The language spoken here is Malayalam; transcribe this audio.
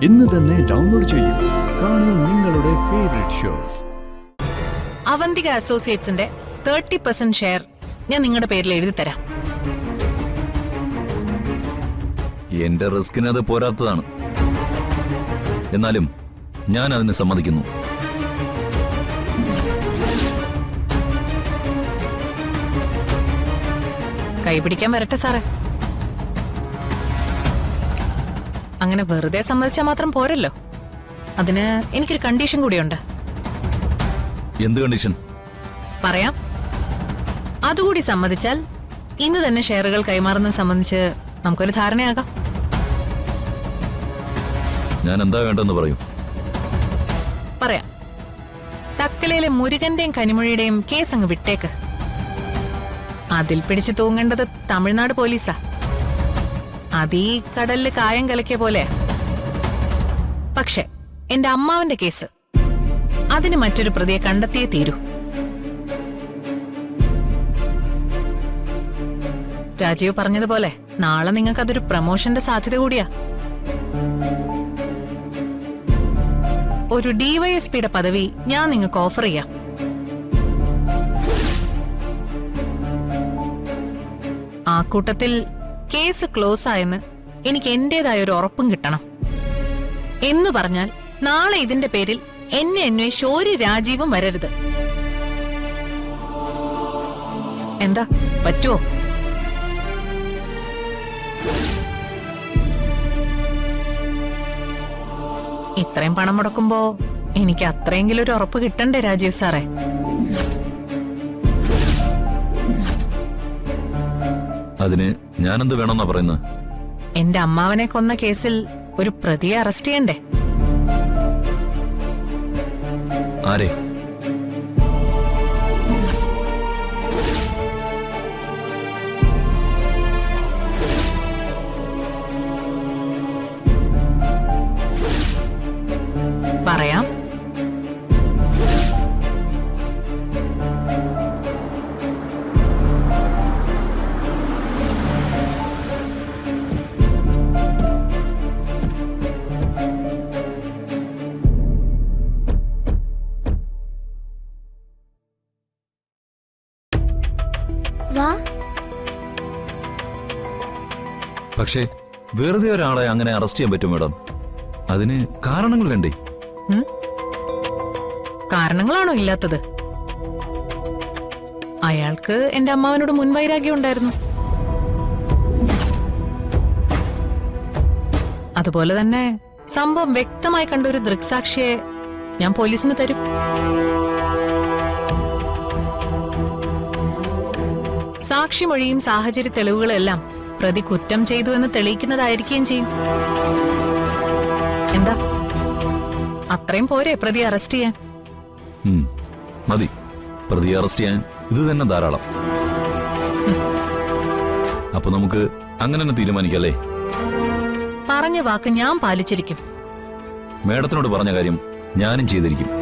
ഇന്ന് തന്നെ ഡൗൺലോഡ് ചെയ്യൂ. കാണൂ നിങ്ങളുടെ ഫേവറേറ്റ് ഷോസ്. അവന്തിക അസോസിയേറ്റ്സിന്റെ 30% ഷെയർ ഞാൻ നിങ്ങളുടെ പേരിൽ എഴുതി തരാം. എന്റെ റിസ്കിന് അത് പോരാത്തതാണ്. എന്നാലും ഞാൻ അതിന് സമ്മതിക്കുന്നു. കൈപിടിക്കാൻ വരട്ടെ സാറേ. അങ്ങനെ വെറുതെ സമ്മതിച്ചാൽ മാത്രം പോരല്ലോ. അതിന് എനിക്കൊരു കണ്ടീഷൻ കൂടിയുണ്ട്. എന്ത് കണ്ടീഷൻ? പറയാം. അതുകൂടി സമ്മതിച്ചാൽ ഇന്ന് തന്നെ ഷെയറുകൾ കൈമാറുന്നത് സംബന്ധിച്ച് നമുക്കൊരു ധാരണയാകാം. ഞാൻ എന്താ വേണ്ടെന്ന് പറയൂ. പറയാം. തക്കലയിലെ മുരുകന്റെയും കനിമൊഴിയുടെയും കേസ് അങ്ങ് വിട്ടേക്ക്. അതിൽ പിടിച്ചു തൂങ്ങേണ്ടത് തമിഴ്നാട് പോലീസാ. അതീ കടലില് കായം കലക്കിയ പോലെ. പക്ഷെ എന്റെ അമ്മാവന്റെ കേസ്, അതിന് മറ്റൊരു പ്രതിയെ കണ്ടെത്തിയേ തീരൂ. രാജീവ് പറഞ്ഞതുപോലെ നാളെ നിങ്ങൾക്ക് അതൊരു പ്രമോഷന്റെ സാധ്യത കൂടിയാ. ഒരു ഡിവൈഎസ്പിയുടെ പദവി ഞാൻ നിങ്ങൾക്ക് ഓഫർ ചെയ്യാം. ആ കൂട്ടത്തിൽ കേസ് ക്ലോസ് ആയെന്ന് എനിക്ക് എന്റേതായ ഒരു ഉറപ്പും കിട്ടണം. എന്ന് പറഞ്ഞാൽ നാളെ ഇതിന്റെ പേരിൽ എന്നെ അന്വേഷിച്ച് ഒരു രാജീവും വരരുത്. എന്താ, പറ്റുമോ? ഇത്രയും പണം മുടക്കുമ്പോ എനിക്ക് അത്രയെങ്കിലും ഒരു ഉറപ്പ് കിട്ടണ്ടേ രാജീവ് സാറേ? അതിന് ഞാനെന്ത് വേണമെന്നാ പറയുന്നത്? എന്റെ അമ്മാവനെ കൊന്ന കേസിൽ ഒരു പ്രതിയെ അറസ്റ്റ് ചെയ്യണ്ടേ? ആരെ? പറയാം. പക്ഷേ വെറുതെ ഒരാളെ അങ്ങനെ അറസ്റ്റ് ചെയ്യാൻ പറ്റും മാഡം? അതിന് കാരണങ്ങൾ വേണ്ടേ? കാരണങ്ങളാണോ ഇല്ലാത്തത്? അയാൾക്ക് എന്റെ അമ്മാവനോട് മുൻവൈരാഗ്യം ഉണ്ടായിരുന്നു. അതുപോലെ തന്നെ സംഭവം വ്യക്തമായി കണ്ട ഒരു ദൃക്സാക്ഷിയെ ഞാൻ പോലീസിന് തരും. സാക്ഷിമൊഴിയും സാഹചര്യ തെളിവുകളും എല്ലാം പ്രതി കുറ്റം ചെയ്തു എന്ന് തെളിയിക്കുന്നതായിരിക്കുകയും ചെയ്യും. എന്താ, അത്രയും പോരെ പ്രതി അറസ്റ്റ് ചെയ്യാൻ? മതി. പ്രതി അറസ്റ്റ് ചെയ്യാൻ ഇത് തന്നെ ധാരാളം. അപ്പൊ നമുക്ക് അങ്ങനെ തന്നെ തീരുമാനിക്കല്ലേ? പറഞ്ഞ വാക്ക് ഞാൻ പാലിച്ചിരിക്കും. മേഡത്തിനോട് പറഞ്ഞ കാര്യം ഞാനും ചെയ്തിരിക്കും.